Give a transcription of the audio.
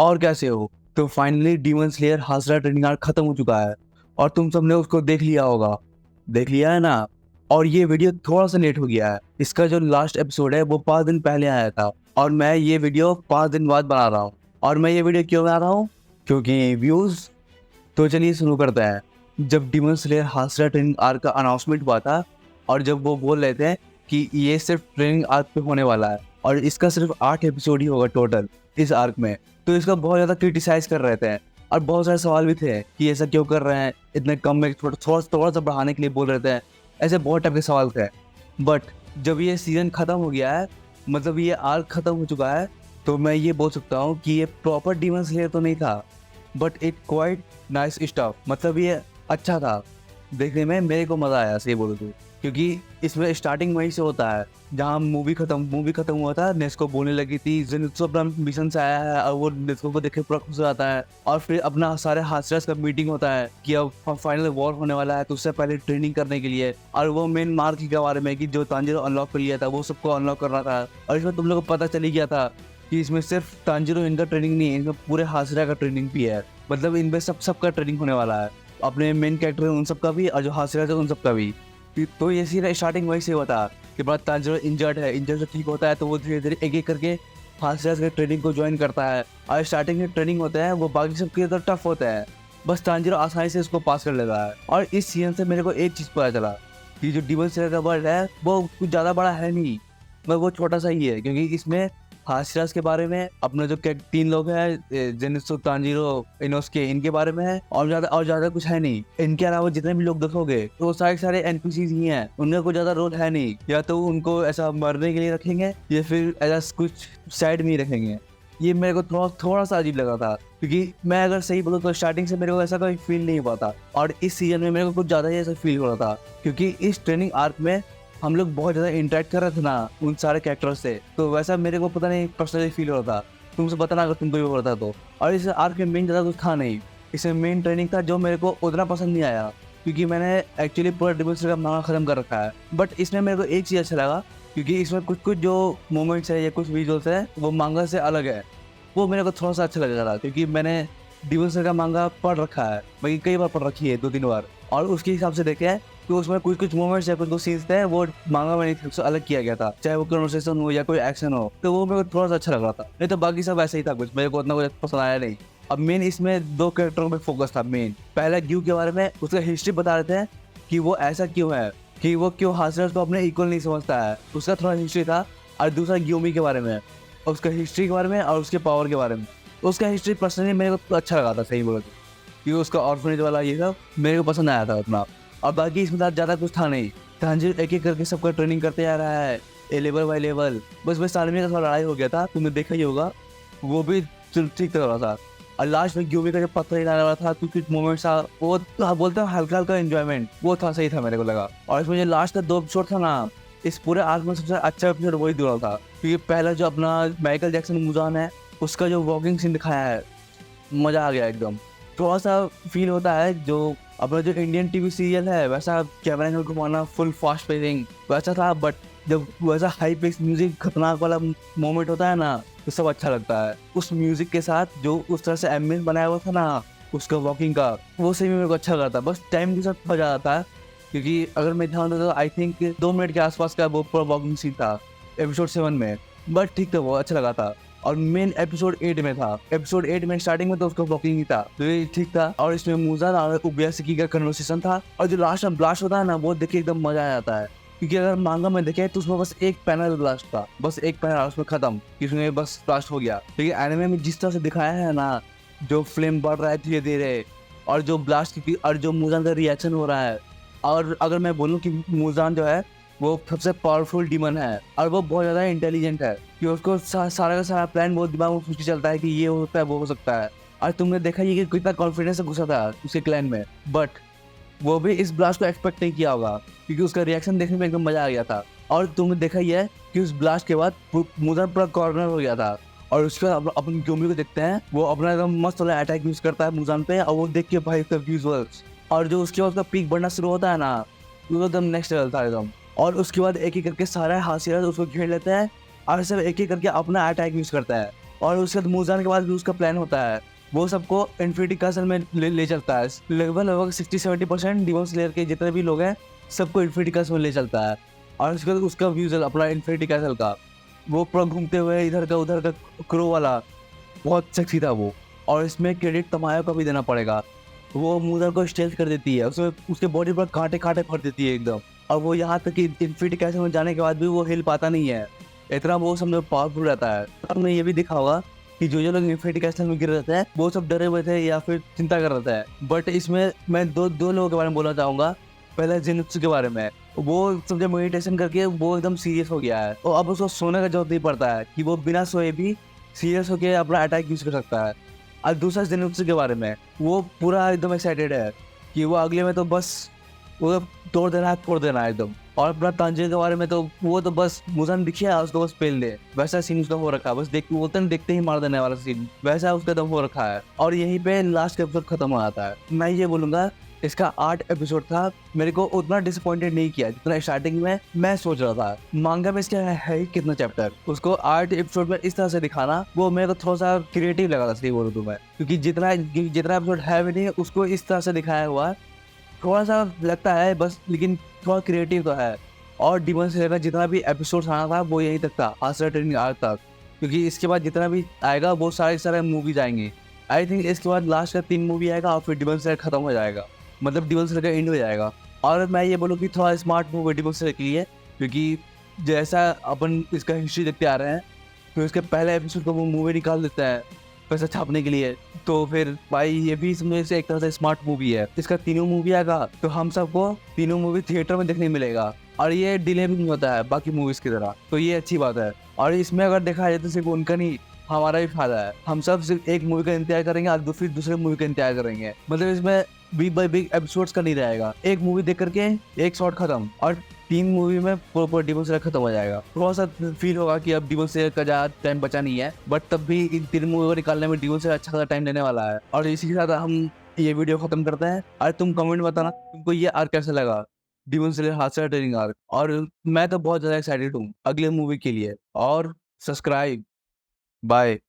और कैसे हो? तो finally demon slayer Hashira training arc खत्म हो चुका है और तुम सबने उसको देख लिया होगा। देख लिया है ना? और ये वीडियो थोड़ा सा लेट हो गया है। इसका जो लास्ट एपिसोड है वो 5 दिन पहले आया था और मैं ये वीडियो 5 दिन बाद बना रहा हूँ। और मैं ये वीडियो क्यों बना रहा हूँ? क्योंकि व्यूज। तो चलिए शुरू करते हैं। जब demon slayer Hashira training arc का अनाउंसमेंट हुआ था और जब वो बोल रहे थे कि ये सिर्फ ट्रेनिंग आर्क पे होने वाला है और इसका सिर्फ 8 एपिसोड ही होगा टोटल इस आर्क में, तो इसका बहुत ज़्यादा क्रिटिसाइज कर रहे थे और बहुत सारे सवाल भी थे कि ऐसा क्यों कर रहे हैं, इतने कम में थोड़ा सा बढ़ाने के लिए बोल रहे थे। ऐसे बहुत टाइप के सवाल थे। बट जब ये सीजन ख़त्म हो गया है, मतलब ये आर्क ख़त्म हो चुका है, तो मैं ये बोल सकता हूँ कि ये प्रॉपर डीमन स्लेयर तो नहीं था, but it quite nice stuff. मतलब ये अच्छा था देखने में, मेरे को मज़ा आया सही बोलो तो। क्योंकि इसमें स्टार्टिंग वहीं से होता है जहाँ मूवी खत्म हुआ था। नेस्को बोलने लगी थी जेनित्सु अपना मिशन से आया है और वो नेस्को को देख के पूरा खुश हो जाता है। और फिर अपना सारे हास्टर्स का मीटिंग होता है कि अब फाइनल वॉर होने वाला है, तो उससे पहले ट्रेनिंग करने के लिए। और वो मेन मार्क के बारे में कि जो तांजिरो अनलॉक कर लिया था वो सबको अनलॉक करना था। और इसमें तुम लोग को पता चली गया था कि इसमें सिर्फ तांजिरो इनका ट्रेनिंग नहीं है, इसमें पूरे हासिरा का ट्रेनिंग भी है। मतलब इनमें सबका ट्रेनिंग होने वाला है, अपने मेन कैरेक्टर उन सबका भी और जो हासिरा है उन सबका भी। तो ये सीधा स्टार्टिंग वही से हुआ था कि बाद तांजिरो इंजर्ड से ठीक होता है तो वो धीरे धीरे एक एक करके हासिरा के ट्रेनिंग को ज्वाइन करता है। और स्टार्टिंग में ट्रेनिंग होता है वो बाकी सबके अंदर टफ होता है, बस तांजिरो आसानी से उसको पास कर लेता है। और इस सीजन से मेरे को एक चीज़ पता चला कि जो डीमन स्लेयर का वर्ल्ड है वो कुछ ज़्यादा बड़ा है नहीं, मतलब वो छोटा सा ही है। क्योंकि इसमें हाशिरास के बारे में अपने जो 3 लोग हैं जेनित्सु, तांजिरो, इनोस्के, इनके बारे में है और ज़्यादा कुछ है नहीं। इनके अलावा जितने भी लोग देखोगे तो वो सारे एनपीसीज ही हैं, उनका कोई ज़्यादा रोल है नहीं। या तो उनको ऐसा मरने के लिए रखेंगे या फिर ऐसा कुछ साइड में ही रखेंगे। ये मेरे को थोड़ा सा अजीब लगा था, क्योंकि मैं अगर सही बोलूँ तो स्टार्टिंग से मेरे को ऐसा कोई फील नहीं हुआ था और इस सीजन में मेरे को कुछ ज़्यादा ही ऐसा फील हो रहा था। क्योंकि इस ट्रेनिंग आर्क में हम लोग बहुत ज़्यादा इंटरेक्ट कर रहे थे ना उन सारे कैरेक्टर्स से, तो वैसा मेरे को पता नहीं पर्सनली फील हो रहा था। तुमसे बताना अगर तुमको भी हो रहा था तो। और इस आर्क में मेन ज़्यादा कुछ था नहीं, इसमें मेन ट्रेनिंग था जो मेरे को उतना पसंद नहीं आया, क्योंकि मैंने एक्चुअली पूरा डीमन स्लेयर का मांगा खत्म कर रखा है। बट इसमें मेरे को एक चीज़ अच्छा लगा, क्योंकि इसमें कुछ जो मोमेंट्स है या कुछ विजुअल्स है वो मांगा से अलग है। वो मेरे को थोड़ा सा अच्छा लग रहा था, क्योंकि मैंने डीमन स्लेयर का मांगा पढ़ रखा है, मैं कई बार पढ़ रखी है 2-3 बार, और उसके हिसाब से देखे तो उसमें कुछ मोमेंट्स या कुछ सीन्स थे वो मांगा में नहीं थे, अलग किया गया था। चाहे वो कन्वर्सेशन हो या कोई एक्शन हो, तो वो मेरे को थोड़ा सा अच्छा लग रहा था। नहीं तो बाकी सब ऐसे ही था, कुछ मेरे को उतना कुछ पसंद आया नहीं। अब मेन इसमें 2 कैरेक्टरों पे फोकस था। मेन पहला ग्यू के बारे में, उसका हिस्ट्री बता रहे थे कि वो ऐसा क्यों है, कि वो क्यों हासिरास को अपने इक्वल नहीं समझता है, उसका थोड़ा हिस्ट्री था। और दूसरा ग्यूमी के बारे में, उसका हिस्ट्री के बारे में और उसके पावर के बारे में। उसका हिस्ट्री पर्सनली मेरे को अच्छा लगा था सही बोलो तो, क्योंकि उसका ऑर्फनेज वाला ये सब मेरे को पसंद आया था उतना। और बाकी इसमें ज़्यादा कुछ था नहीं। तांजिरो एक एक करके सबका ट्रेनिंग करते जा रहा है, ए लेवल बाई लेवल। बस सालमी का थोड़ा लड़ाई हो गया था, तुमने देखा ही होगा, वो भी ठीक तरह था। और लास्ट में ग्यूमी का जब पत्थर हिलाने वाला था, कुछ मोमेंट्स था, वो तो बोलता हूँ हल्का हल्का एंजॉयमेंट, वो था सही था मेरे को लगा। और इसमें जो लास्ट का 2 एपिसोड था ना, इस पूरे आर्क में सबसे अच्छा एपिसोड वही दूर था। क्योंकि पहला जो अपना माइकल जैक्सन मुजान है, उसका जो वॉकिंग सीन दिखाया है, मज़ा आ गया एकदम। थोड़ा सा फील होता है जो अपना जो इंडियन टीवी सीरियल है वैसा, कैमरा एंगल घुमाना, फुल फास्ट पेसिंग वैसा था। बट जब वैसा हाई पेस म्यूजिक खतरनाक वाला मोमेंट होता है ना, तो सब अच्छा लगता है। उस म्यूजिक के साथ जो उस तरह से एम्बियंस बनाया हुआ था ना उसका वॉकिंग का, वो सही में मेरे को अच्छा लगा था। बस टाइम के साथ हो जाता था, क्योंकि अगर मैं ध्यान दूँ तो आई थिंक 2 मिनट के आसपास का वो पूरा वॉकिंग सीन था एपिसोड 7 में। बट ठीक था, वो अच्छा लगा था। और मेन एपिसोड 8 में था। एपिसोड 8 में स्टार्टिंग में तो उसका वॉकिंग ही था, तो ये ठीक था। और इसमें मुजान और उबयासकी का कन्वर्सेशन था। और जो लास्ट में ब्लास्ट होता है ना, वो देख के एकदम मजा आ जाता है। क्योंकि अगर मांगा में देखे तो उसमें बस एक पैनल ब्लास्ट था, बस एक पैनल, उसमें खत्म, इसमें बस ब्लास्ट हो गया। लेकिन एनिमे में जिस तरह से दिखाया है ना, जो फ्लेम बढ़ रहा है धीरे धीरे, और जो ब्लास्ट की और जो मुजान का रिएक्शन हो रहा है। और अगर मैं बोलूँ कि मुजान जो है वो सबसे पावरफुल डीमन है और वो बहुत ज़्यादा इंटेलिजेंट है, कि उसको सारा का सारा प्लान बहुत दिमाग में सोच के चलता है कि ये हो सकता है वो हो सकता है। और तुमने देखा ये कि कितना कॉन्फिडेंस से घुसा था उसके क्लैन में। बट वो भी इस ब्लास्ट को एक्सपेक्ट नहीं किया होगा, क्योंकि उसका रिएक्शन देखने में एकदम मजा आ गया था। और तुमने देखा ही है कि उस ब्लास्ट के बाद मुजान पूरा कॉर्नर हो गया था। और उसके बाद अपन ग्यूमी को देखते हैं, वो अपना एकदम मस्त वाला अटैक यूज करता है मुजान पे, और वो देख के भाई उसका विजुअल्स, और जो उसके बाद उसका पीक बढ़ना शुरू होता है ना, वो एकदम नेक्स्ट लेवल था एकदम। और उसके बाद एक एक करके सारा हासिरा उसको घेर लेता है और सब एक एक करके अपना अटैक यूज करता है। और उसके बाद मुजान के बाद भी उसका प्लान होता है, वो सबको इन्फिनिटी कैसल में ले चलता है। लगभग 60-70% डीमन स्लेयर के जितने भी लोग हैं सबको इन्फिनिटी कैसल में ले चलता है। और उसके बाद उसका व्यूज अपना इन्फिनिटी कैसल का, वो पूरा घूमते हुए इधर का उधर का क्रो वाला, बहुत सेक्सी था वो। और इसमें क्रेडिट तमाया को भी देना पड़ेगा, वो मुजर को स्टेल कर देती है, उसमें उसके बॉडी पर कांटे कांटे भर देती है एकदम। और वो यहाँ तक कि इन्फिनिटी कैसल में जाने के बाद भी वो हिल पाता नहीं है, इतना वो समझो पावरफुल रहता है। आपने ये भी देखा होगा कि जो लोग इन्फिनिटी कैसल में गिर रहते हैं वो सब डरे हुए थे या फिर चिंता कर रहे थे। बट इसमें मैं दो लोगों के बारे में बोलना चाहूंगा। पहले जिनुत्सु के बारे में, वो समझे मेडिटेशन करके वो एकदम सीरियस हो गया है, और अब उसको सोने का जरूरत नहीं पड़ता है कि वो बिना सोए भी सीरियस होकर अपना अटैक यूज कर सकता है। और दूसरा जिनुत्सु के बारे में, वो पूरा एकदम एक्साइटेड है कि वो अगले में तो बस वो तोड़ देना है एकदम। और अपना तांजिरो के बारे में तो वो तो बस मुजान दिखिया उसको बस पेल दे, वैसा सीन उसका हो रखा है। बस बोलते हैं देखते ही मार देने वाला सीन, वैसा उसका दम हो रखा है। और यहीं पे लास्ट एपिसोड खत्म हो जाता है। मैं ये बोलूंगा इसका 8 एपिसोड था, मेरे को उतना डिसअपॉइंटेड नहीं किया जितना स्टार्टिंग में मैं सोच रहा था। मांगा में इसका है ही कितना चैप्टर, उसको 8 एपिसोड में इस तरह से दिखाना वो मेरे को थोड़ा सा क्रिएटिव लगा था, सही बोलूं तो मैं, क्योंकि जितना एपिसोड है भी नहीं उसको इस तरह से दिखाया हुआ थोड़ा सा लगता है बस, लेकिन थोड़ा क्रिएटिव तो है। और डीमन स्लेयर का जितना भी एपिसोड आना था वो यहीं तक था, हास्रा ट्रेनिंग आर्क तक, क्योंकि इसके बाद जितना भी आएगा वो सारे मूवीज आएंगे। आई थिंक इसके बाद लास्ट का 3 मूवी आएगा और फिर डीमन स्लेयर खत्म हो जाएगा, मतलब डीमन स्लेयर का एंड हो जाएगा। और मैं ये बोलूँ कि थोड़ा स्मार्ट मूव है डीमन स्लेयर के लिए, क्योंकि जैसा अपन इसका हिस्ट्री देखते आ रहे हैं तो इसके पहले एपिसोड को वो मूवी निकाल देता है पैसा छापने के लिए। तो फिर भाई ये भी समझे से एक तरह से स्मार्ट मूवी है। इसका 3 मूवी आएगा तो हम सबको 3 मूवी थिएटर में देखने मिलेगा, और ये डिले भी नहीं होता है बाकी मूवीज की तरह, तो ये अच्छी बात है। और इसमें अगर देखा जाए तो सिर्फ उनका नहीं हमारा भी फायदा है, हम सब सिर्फ एक मूवी का इंतजार करेंगे और फिर दूसरे मूवी का इंतजार करेंगे। मतलब इसमें बिग बाई बिग एपिसोड्स का नहीं रहेगा, एक मूवी देख करके एक शॉट खत्म, और 3 मूवी में प्रॉपर डीमन स्लेयर खत्म हो जाएगा। थोड़ा सा फील होगा कि अब डीमन स्लेयर का ज्यादा टाइम बचा नहीं है, बट तब भी इन 3 मूवी को निकालने में डीमन स्लेयर अच्छा खासा टाइम लेने वाला है। और इसी के साथ हम ये वीडियो खत्म करते हैं। और तुम कमेंट बताना तुमको ये आर्क कैसा लगा, डीमन स्लेयर हास्रा ट्रेनिंग आर्क। और मैं तो बहुत ज्यादा एक्साइटेड हूँ अगले मूवी के लिए। और सब्सक्राइब, बाय।